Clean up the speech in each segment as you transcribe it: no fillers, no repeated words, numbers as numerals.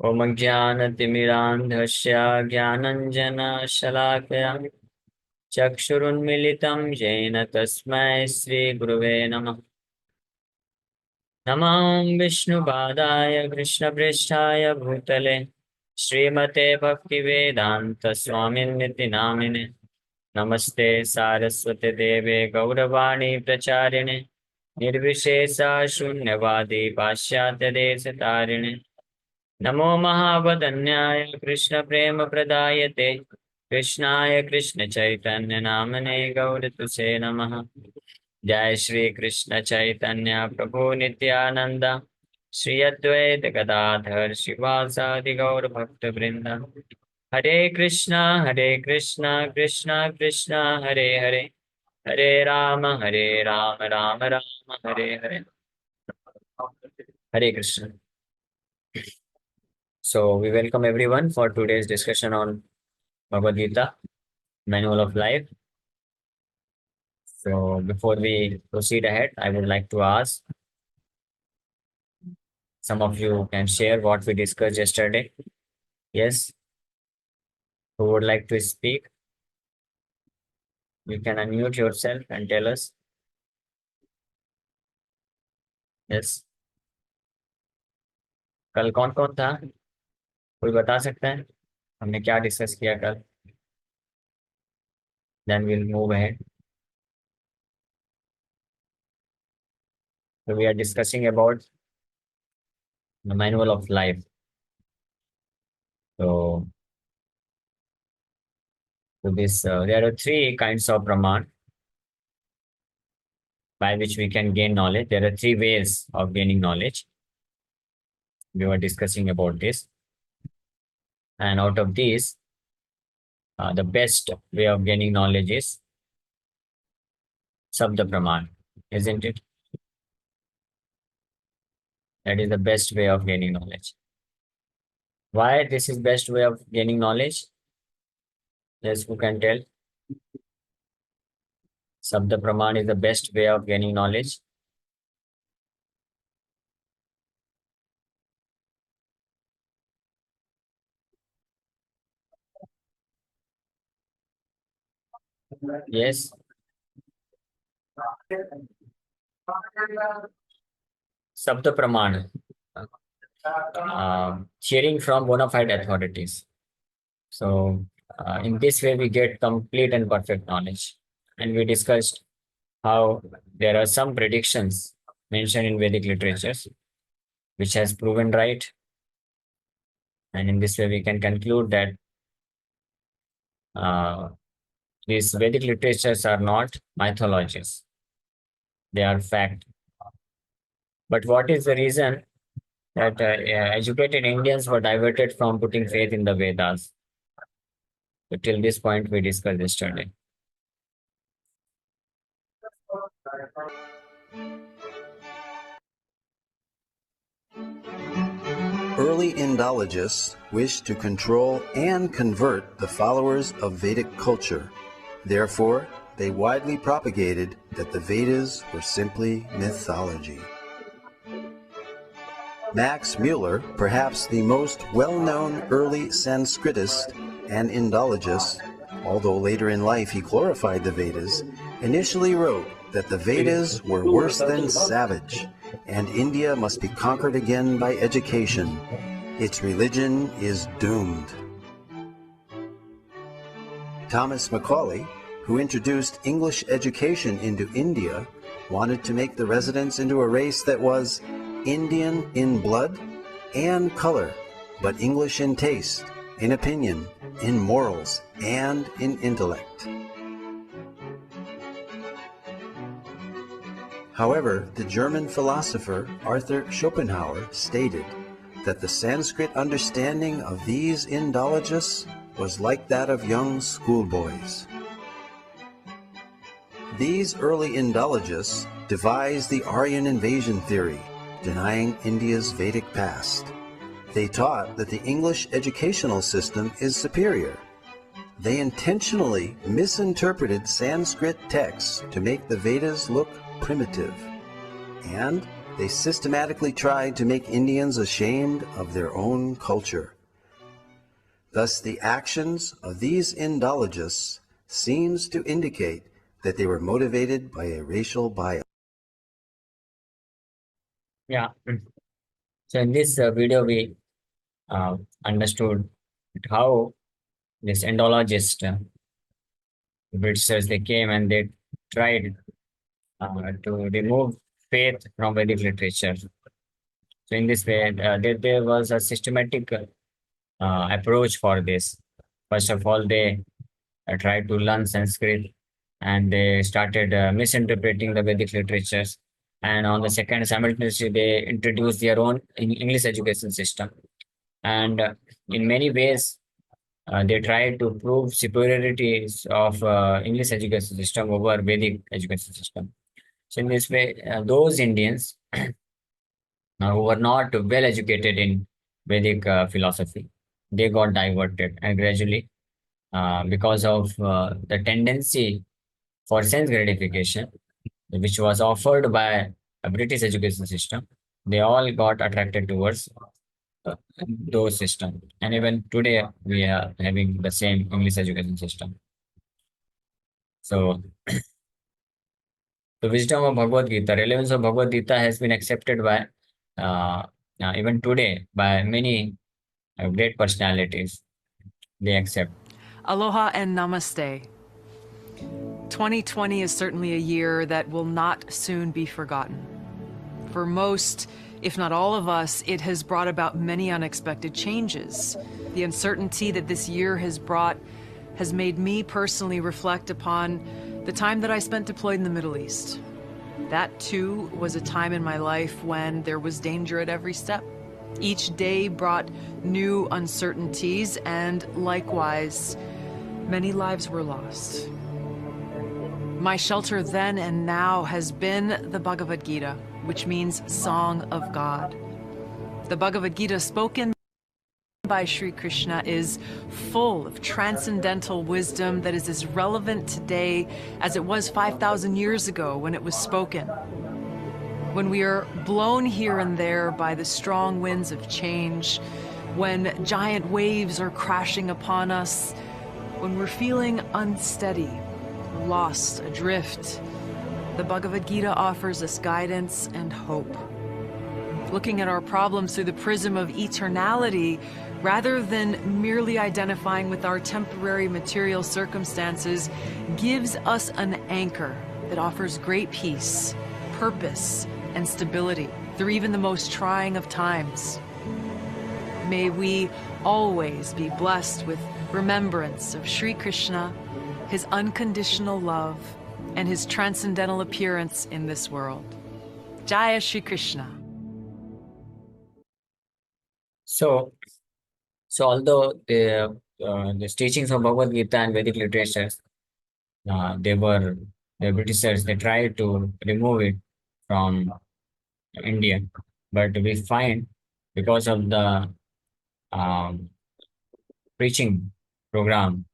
ॐ ज्ञानतिमिरान्धस्य ज्ञानञ्जनशलाकया चक्षुरुन्मिलितं येन तस्मै श्रीगुरुवे नमः। नमः विष्णुपादाय कृष्णपृष्ठाय भूतले श्रीमते भक्तिवेदान्तस्वामिन्निति नामिने। नमस्ते सारस्वते देवे गौरवाणी प्रचारिणे निर्विशेषा शून्यवादी पाश्चात्यदेशतारिणे। नमो महावदन्याय कृष्ण प्रेम प्रदायते कृष्णाय कृष्ण चैतन्य नामने गौरतुसे नमः। जय श्री कृष्ण चैतन्य प्रभु नित्यानंद श्री अद्वैत गदाधर शिवासादि गौर भक्त वृंद। हरे कृष्णा कृष्णा कृष्णा हरे हरे, हरे राम राम राम हरे हरे। हरे Krishna. So we welcome everyone for today's discussion on Bhagavad Gita, Manual of Life. So before we proceed ahead, I would like to ask some of you can share what we discussed yesterday. Yes, who would like to speak? You can unmute yourself and tell us. Yes. कल कौन कौन था? कोई बता सकता है हमने क्या डिस्कस किया कल? Then we'll move ahead. So we are discussing about the manual of life. So there are three kinds of Brahman by which we can gain knowledge. There are three ways of gaining knowledge. We were discussing about this. And out of these, the best way of gaining knowledge is Sabda Praman, isn't it? That is the best way of gaining knowledge. Why this is best way of gaining knowledge? Yes, who can tell? Sabda Praman is the best way of gaining knowledge. Yes. Sabda Praman. Hearing from bona fide authorities. So in this way, we get complete and perfect knowledge. And we discussed how there are some predictions mentioned in Vedic literatures, which has proven right. And in this way, we can conclude that these Vedic literatures are not mythologies. They are fact. But what is the reason that educated Indians were diverted from putting faith in the Vedas? So till this point, we discussed yesterday. Early Indologists wished to control and convert the followers of Vedic culture. Therefore, they widely propagated that the Vedas were simply mythology. Max Mueller, perhaps the most well-known early Sanskritist and Indologist, although later in life he glorified the Vedas, initially wrote that the Vedas were worse than savage, and India must be conquered again by education. Its religion is doomed. Thomas Macaulay, who introduced English education into India, wanted to make the residents into a race that was Indian in blood and color, but English in taste, in opinion, in morals, and in intellect. However, the German philosopher Arthur Schopenhauer stated that the Sanskrit understanding of these Indologists was like that of young schoolboys. These early Indologists devised the Aryan invasion theory, denying India's Vedic past. They taught that the English educational system is superior. They intentionally misinterpreted Sanskrit texts to make the Vedas look primitive. And they systematically tried to make Indians ashamed of their own culture. Thus, the actions of these Indologists seems to indicate that they were motivated by a racial bias. Yeah. So in this video, we understood how this endologist Britishers, they came and they tried to remove faith from Vedic literature. So in this way, there was a systematic approach for this. First of all, they tried to learn Sanskrit and they started misinterpreting the Vedic literatures. And on the second, simultaneously, they introduced their own English education system. And in many ways, they tried to prove superiorities of English education system over Vedic education system. So in this way, those Indians who were not well educated in Vedic philosophy, they got diverted, and gradually, because of the tendency for sense gratification, which was offered by a British education system, they all got attracted towards those systems. And even today, we are having the same English education system. So, the wisdom of Bhagavad Gita, relevance of Bhagavad Gita has been accepted by even today by many great personalities. They accept. Aloha and namaste. 2020 is certainly a year that will not soon be forgotten. For most, if not all of us, it has brought about many unexpected changes. The uncertainty that this year has brought has made me personally reflect upon the time that I spent deployed in the Middle East. That too was a time in my life when there was danger at every step. Each day brought new uncertainties, and likewise, many lives were lost. My shelter then and now has been the Bhagavad Gita, which means Song of God. The Bhagavad Gita, spoken by Sri Krishna, is full of transcendental wisdom that is as relevant today as it was 5,000 years ago when it was spoken. When we are blown here and there by the strong winds of change, when giant waves are crashing upon us, when we're feeling unsteady, lost, adrift, the Bhagavad Gita offers us guidance and hope. Looking at our problems through the prism of eternality, rather than merely identifying with our temporary material circumstances, gives us an anchor that offers great peace, purpose, and stability through even the most trying of times. May we always be blessed with remembrance of Sri Krishna, his unconditional love, and his transcendental appearance in this world. Jaya Shri Krishna. So although the teachings of Bhagavad Gita and Vedic literatures, the Britishers, they tried to remove it from India, but we find because of the preaching program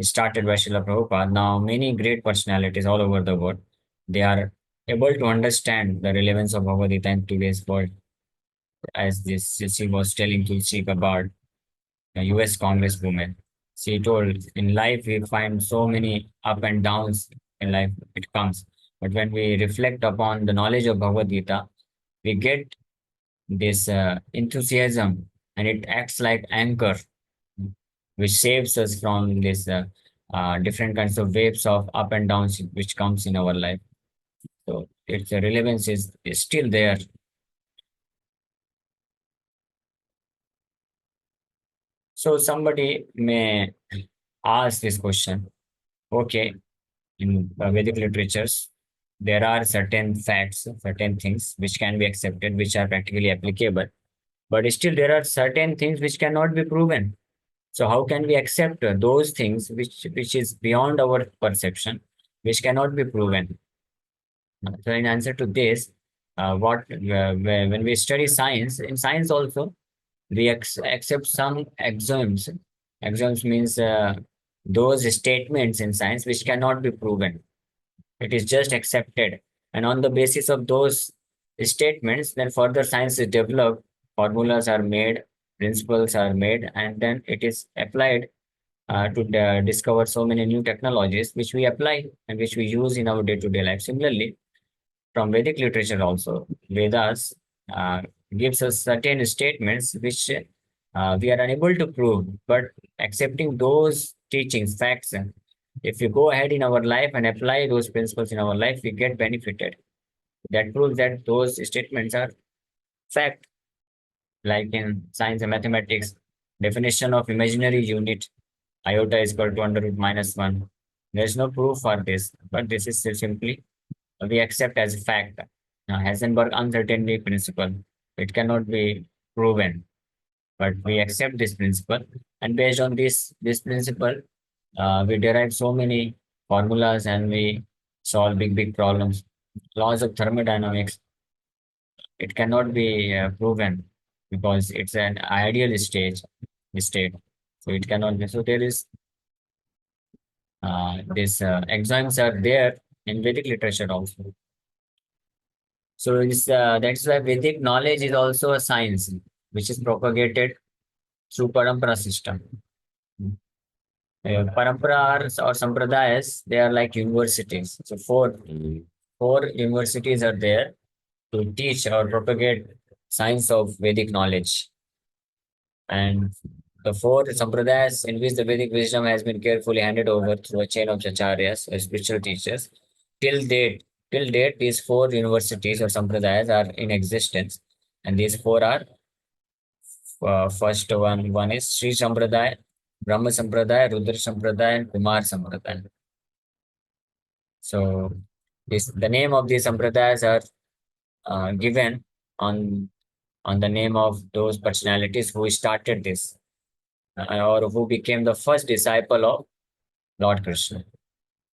started by Srila Prabhupada, now many great personalities all over the world, they are able to understand the relevance of Bhagavad Gita in today's world. As this, she was telling Tulsi about a US Congresswoman. She told, in life we find so many up and downs in life, it comes. But when we reflect upon the knowledge of Bhagavad Gita, we get this enthusiasm, and it acts like anchor, which saves us from this different kinds of waves of up and downs which comes in our life. So its relevance is still there. So somebody may ask this question, okay, in Vedic literatures, there are certain facts, certain things which can be accepted, which are practically applicable, but still there are certain things which cannot be proven. So how can we accept those things which is beyond our perception, which cannot be proven? So in answer to this, when we study science, in science also, we accept some axioms. Axioms means those statements in science which cannot be proven. It is just accepted. And on the basis of those statements, then further science is developed, formulas are made, principles are made, and then it is applied to discover so many new technologies which we apply and which we use in our day-to-day life. Similarly, from Vedic literature also, Vedas uh, gives us certain statements which we are unable to prove, but accepting those teachings, facts, if we go ahead in our life and apply those principles in our life, we get benefited. That proves that those statements are fact, like in science and mathematics, definition of imaginary unit, iota is equal to under root minus 1. There's no proof for this, but this is simply we accept as a fact. Heisenberg uncertainty principle, it cannot be proven, but we accept this principle, and based on this principle, we derive so many formulas and we solve big problems. Laws of thermodynamics, it cannot be proven because it's an ideal state, so it cannot be. So there is these exams are there in Vedic literature also. So that's why Vedic knowledge is also a science which is propagated through parampara system. Paramparas or sampradayas, they are like universities. So four universities are there to teach or propagate science of Vedic knowledge. And the four sampradayas in which the Vedic wisdom has been carefully handed over through a chain of acharyas, spiritual teachers. Till date, these four universities or sampradayas are in existence. And these four are first one is Sri Sampradaya, Brahma Sampradaya, Rudra Sampradaya, and Kumar Sampradaya. So the name of these sampradayas are given on the name of those personalities who started this or who became the first disciple of Lord Krishna.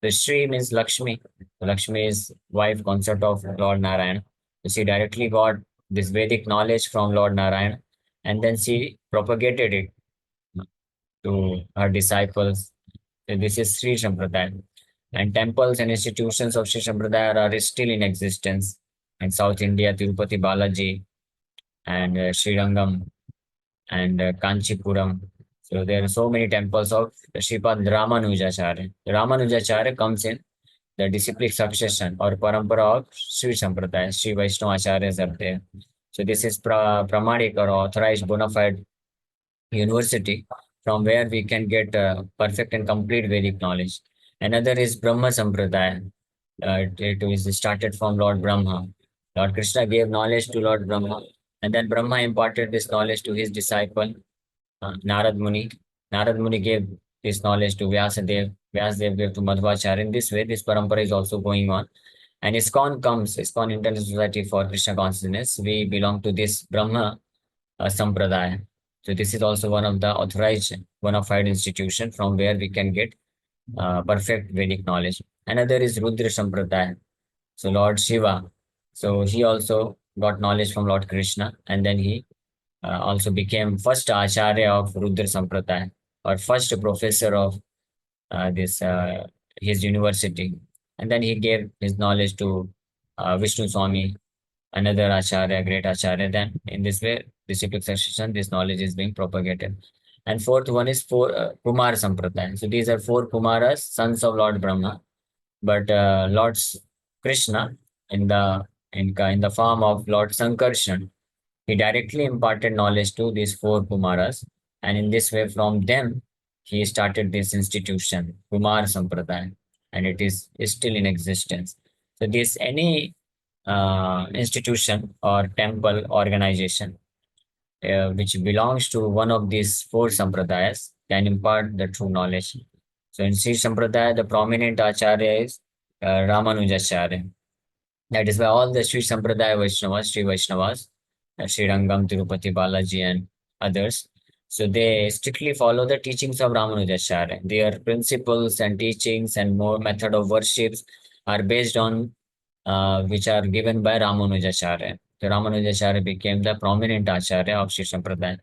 The Sri means Lakshmi. Lakshmi is wife consort of Lord Narayana. She directly got this Vedic knowledge from Lord Narayana, and then she propagated it to her disciples. So this is Sri Sampradaya. And temples and institutions of Sri Sampradaya are still in existence in South India, Tirupati Balaji, and Srirangam, and Kanchipuram. So there are so many temples of Sripad Ramanujacharya. Ramanujacharya comes in the disciplic succession or parampara of Sri Sampradaya. Sri Vaishnava Acharyas are there. So this is Pramadik or authorized bona fide university from where we can get perfect and complete Vedic knowledge. Another is Brahma Sampradaya. It is started from Lord Brahma. Lord Krishna gave knowledge to Lord Brahma, and then Brahma imparted this knowledge to his disciple, Narad Muni. Narad Muni gave this knowledge to Vyasadev. Vyasadev gave to Madhvacharya. In this way, this parampara is also going on. And ISKCON International Society for Krishna Consciousness. We belong to this Brahma Sampradaya. So this is also one of the authorized bona fide institution from where we can get perfect Vedic knowledge. Another is Rudra Sampradaya. So Lord Shiva. So he also got knowledge from Lord Krishna, and then he also became first Acharya of Rudra Sampradaya, or first professor of this his university. And then he gave his knowledge to Vishnu Swami, another Acharya, great Acharya. Then in this way, disciplic succession, this knowledge is being propagated. And fourth one is Kumar Sampradaya. So these are four Kumaras, sons of Lord Brahma. But Lord Krishna, in the form of Lord Sankarshan, he directly imparted knowledge to these four Kumaras. And in this way, from them, he started this institution, Kumar Sampradaya, and it is still in existence. So this any institution or temple organization which belongs to one of these four sampradayas can impart the true knowledge. So in Sri Sampradaya, the prominent Acharya is Ramanujacharya. That is why all the Sri Sampradaya Vaishnavas, Sri Vaishnavas, Sri Rangam, Tirupati Balaji, and others, so they strictly follow the teachings of Ramanujacharya. Their principles and teachings and more method of worships are based on which are given by Ramanujacharya. The Ramanujacharya became the prominent Acharya of Sri Sampradaya.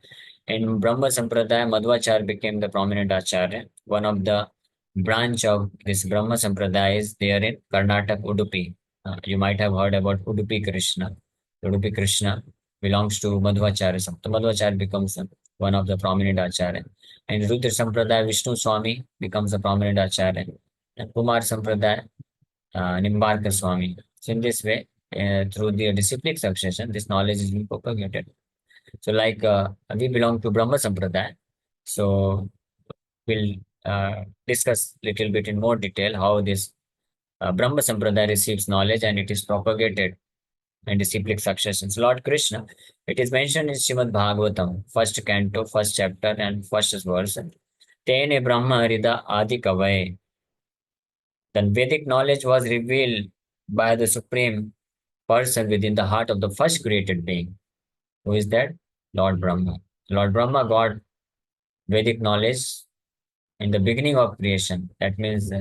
In Brahma Sampradaya, Madhvacharya became the prominent Acharya. One of the branch of this Brahma Sampradaya is there in Karnataka, Udupi. You might have heard about Udupi Krishna. Udupi Krishna belongs to Madhvacharya. So Madhvacharya becomes one of the prominent Acharya. And Rudra Sampradaya, Vishnu Swami becomes a prominent Acharya. And Kumar Sampradaya, Nimbarka Swami. So in this way, through the disciplic succession, this knowledge is being propagated. So like we belong to Brahma Sampradaya. So we'll discuss little bit in more detail how this Brahma Sampradaya receives knowledge and it is propagated in disciplic successions. Lord Krishna, it is mentioned in Srimad Bhagavatam, first canto, first chapter, and first verse. Tene Brahma Rida Adi Kavai. Then Vedic knowledge was revealed by the Supreme Person within the heart of the first created being. Who is that? Lord Brahma. Lord Brahma got Vedic knowledge in the beginning of creation. That means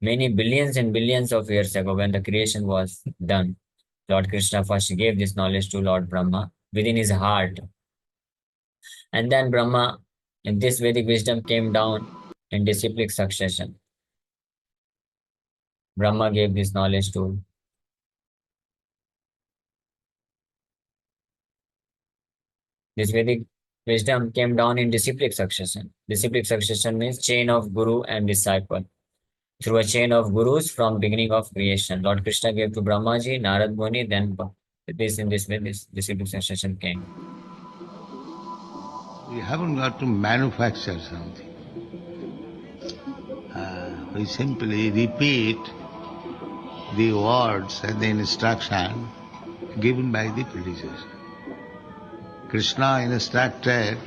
many billions and billions of years ago when the creation was done. Lord Krishna first gave this knowledge to Lord Brahma within his heart. And then Brahma, in this Vedic wisdom came down in disciplic succession. Brahma gave this knowledge to this Vedic wisdom came down in disciplic succession. Disciplic succession means chain of guru and disciple. Through a chain of gurus from beginning of creation. Lord Krishna gave to Brahmaji, Narad Muni, then in this way, this disciplic succession came. We haven't got to manufacture something. We simply repeat the words and the instruction given by the predecessor. Krishna instructed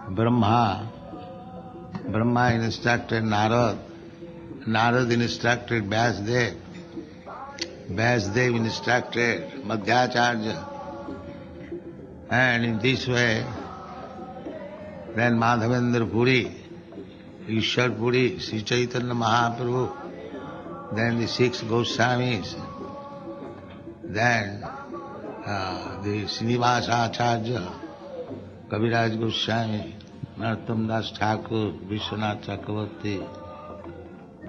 Brahma, Brahma instructed Narad, Narad instructed Vyasdev, Vyasdev instructed Madhyacharya, and in this way then Madhavendra Puri, Ishwar Puri, Sri Chaitanya Mahaprabhu, then the six Goswamis, then the Srinivasa Acharya, Kaviraj Goswami, Narottam Das Thakur, Vishwanath Chakravarti,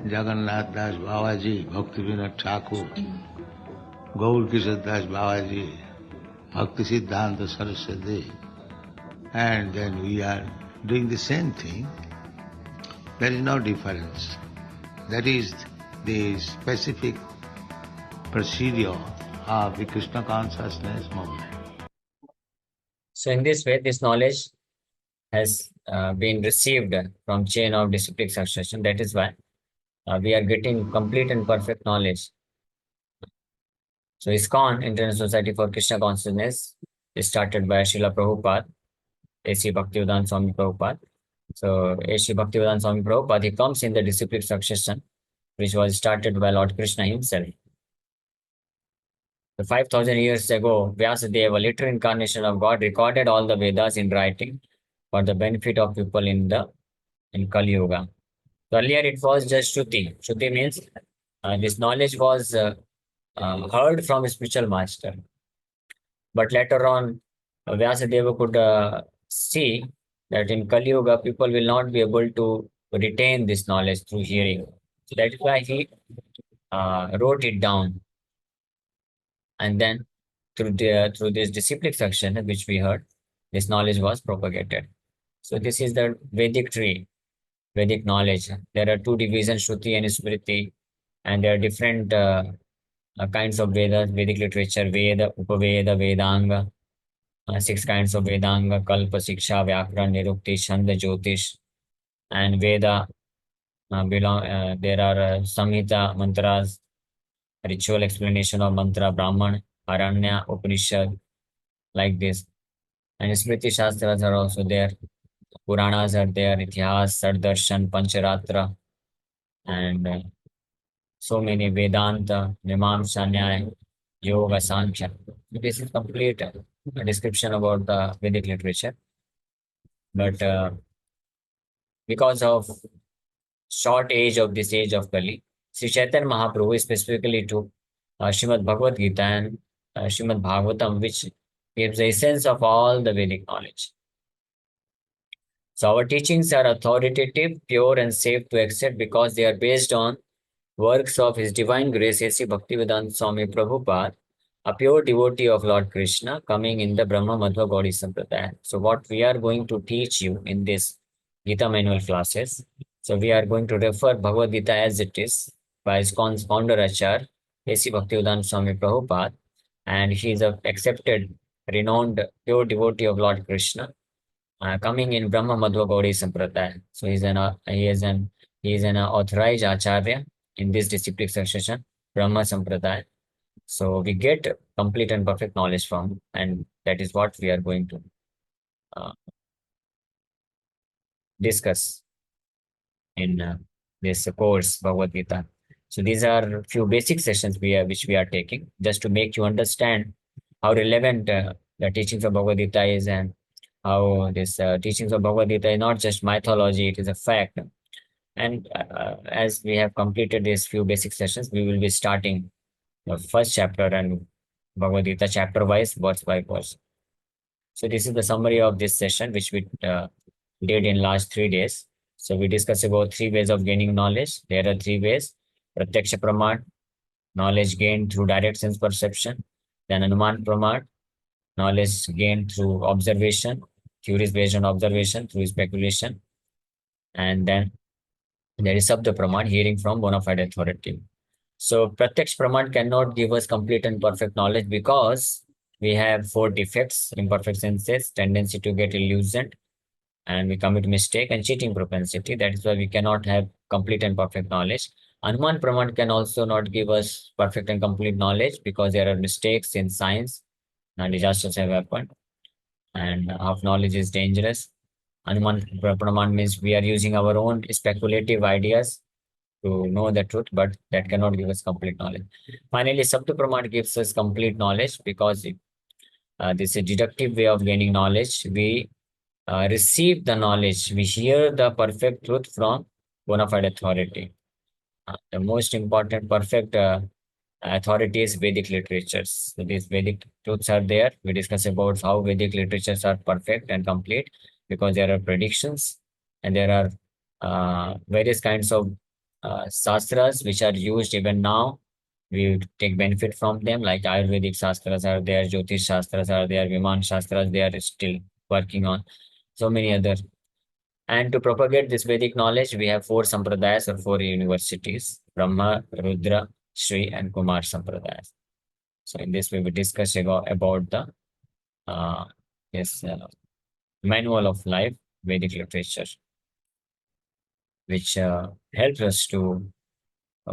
Jagannath Das Babaji, Bhakti Vinod Thakur, Gaur Kishore Das Babaji, Bhakti Siddhanta Saraswati, and then we are doing the same thing. There is no difference. That is the specific procedure of the Krishna consciousness movement. So in this way, this knowledge has been received from chain of disciplic succession. That is why we are getting complete and perfect knowledge. So ISKCON, International Society for Krishna Consciousness, is started by Srila Prabhupada, A.C. Bhaktivedanta Swami Prabhupada. So A.C. Bhaktivedanta Swami Prabhupada, he comes in the disciplic succession, which was started by Lord Krishna himself. So 5,000 years ago, Vyasadeva, later incarnation of God, recorded all the Vedas in writing for the benefit of people in Kali Yuga. So earlier it was just Shruti. Shruti means this knowledge was heard from a spiritual master. But later on, Vyasadeva could see that in Kali Yuga, people will not be able to retain this knowledge through hearing. So that is why he wrote it down. And then through this disciplic section, which we heard, this knowledge was propagated. So this is the Vedic tree, Vedic knowledge. There are two divisions, Shruti and Smriti, and there are different kinds of Vedas, Vedic literature, Veda, Upaveda, Vedanga, 6 kinds of Vedanga, Kalpa, Siksha, Vyakran, Nirukti, Chanda, Jyotish, and Veda. There are Samhita, mantras, ritual explanation of mantra, Brahman, Aranya, Upanishad, like this. And Smriti Shastras are also there. Puranas are there, Ithihas, Sardarshan, Pancharatra, and so many Vedanta, Mimamsa, Nyaya, Yoga, Sankhya. This is complete description about the Vedic literature. But because of short age of this age of Kali, Sri Chaitanya Mahaprabhu specifically took Srimad Bhagavad Gita and Srimad Bhagavatam, which gives the essence of all the Vedic knowledge. So our teachings are authoritative, pure and safe to accept because they are based on works of His Divine Grace, A.C. Bhaktivedanta Swami Prabhupada, a pure devotee of Lord Krishna coming in the Brahma Madhva Gaudiya Sampradaya. So what we are going to teach you in this Gita manual classes. So we are going to refer Bhagavad Gita as it is by ISKCON's founder Acharya A.C. Bhaktivedanta Swami Prabhupada, and he is a accepted, renowned, pure devotee of Lord Krishna, coming in Brahma Madhva Gaudiya Sampradaya. So he is an authorized Acharya in this disciplic succession, Brahma Sampradaya. So we get complete and perfect knowledge from, and that is what we are going to uh, discuss in this course Bhagavad Gita. So these are few basic sessions which we are taking just to make you understand how relevant the teachings of Bhagavad Gita is, and how this teachings of Bhagavad Gita is not just mythology, it is a fact. And as we have completed these few basic sessions, we will be starting the first chapter and Bhagavad Gita chapter wise, verse by verse. So this is the summary of this session, which we did in last 3 days. So we discussed about 3 ways of gaining knowledge. There are 3 ways: Pratyaksha Praman, knowledge gained through direct sense perception; then Anuman Praman, knowledge gained through observation, theories based on observation through speculation; and then there is Sabda Praman, hearing from bona fide authority. So Pratyaksh Praman cannot give us complete and perfect knowledge because we have 4 defects: imperfect senses, tendency to get illusioned, and we commit mistake, and cheating propensity. That is why we cannot have complete and perfect knowledge. Anuman Praman can also not give us perfect and complete knowledge because there are mistakes in science and disasters have happened, and half knowledge is dangerous. Anuman Praman means we are using our own speculative ideas to know the truth, but that cannot give us complete knowledge. Finally, Sabda Praman gives us complete knowledge because this is a deductive way of gaining knowledge. We receive the knowledge, we hear the perfect truth from bona fide authority. The most important perfect authority is Vedic literatures. So these Vedic truths are there. We discuss about how Vedic literatures are perfect and complete because there are predictions, and there are various kinds of shastras which are used even now. We take benefit from them, like Ayurvedic shastras are there, Jyotish shastras are there, Viman shastras they are still working on, so many other. And to propagate this Vedic knowledge, we have 4 Sampradayas or 4 universities: Brahma, Rudra, Shri, and Kumar Sampradayas. So in this, we will discuss about the uh, yes, manual of life, Vedic literature, which helps us to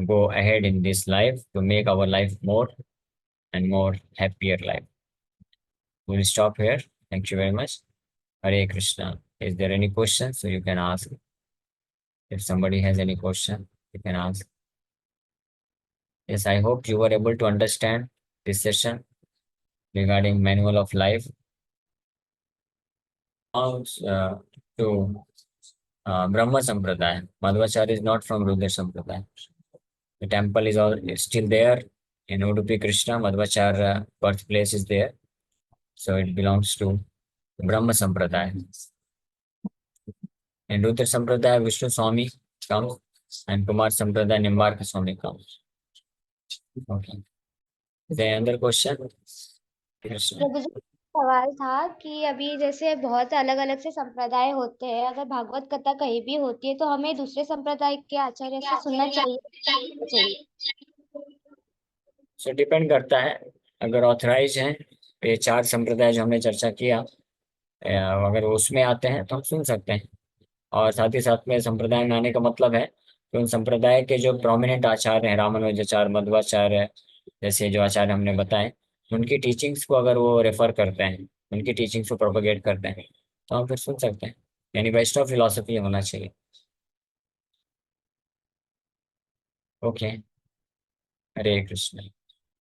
go ahead in this life to make our life more and more happier life. We'll stop here. Thank you very much. Hare Krishna. Is there any question? So you can ask. If somebody has any question, you can ask. Yes, I hope you were able to understand this session regarding manual of life. Now to Brahma Sampradaya. Madhvacharya is not from Rudra Sampradaya. The temple is still there in Udupi Krishna. Madhvacharya birthplace is there. So it belongs to Brahma Sampradaya. In Rudra Sampradaya, Vishnu Swami comes, and Kumar Sampradaya, Nimbarka Swami comes. Okay. Is there another question? Krishna. प्रभु जी, सवाल था कि अभी जैसे बहुत अलग अलग से संप्रदाय होते हैं, अगर भागवत कथा कहीं भी होती है तो हमें दूसरे संप्रदाय के आचार्य से सुनना चाहिए। सो डिपेंड करता है, अगर ऑथराइज हैं तो ये 4 संप्रदाय जो हमने चर्चा किया, अगर उसमें आते हैं तो हम सुन सकते हैं। और साथ ही साथ में संप्रदाय में आने का मतलब है कि उन संप्रदाय के जो प्रोमिनेंट आचार्य हैं, रामानुजाचार्य, मध्वाचार्य जैसे जो आचार्य हमने बताए, उनकी टीचिंग्स को अगर वो रेफर करते हैं, उनकी टीचिंग्स को प्रोपोगेट करते हैं, तो हम फिर सुन सकते हैं। यानी वैष्णव फिलॉसफी होना चाहिए। ओके, हरे कृष्ण।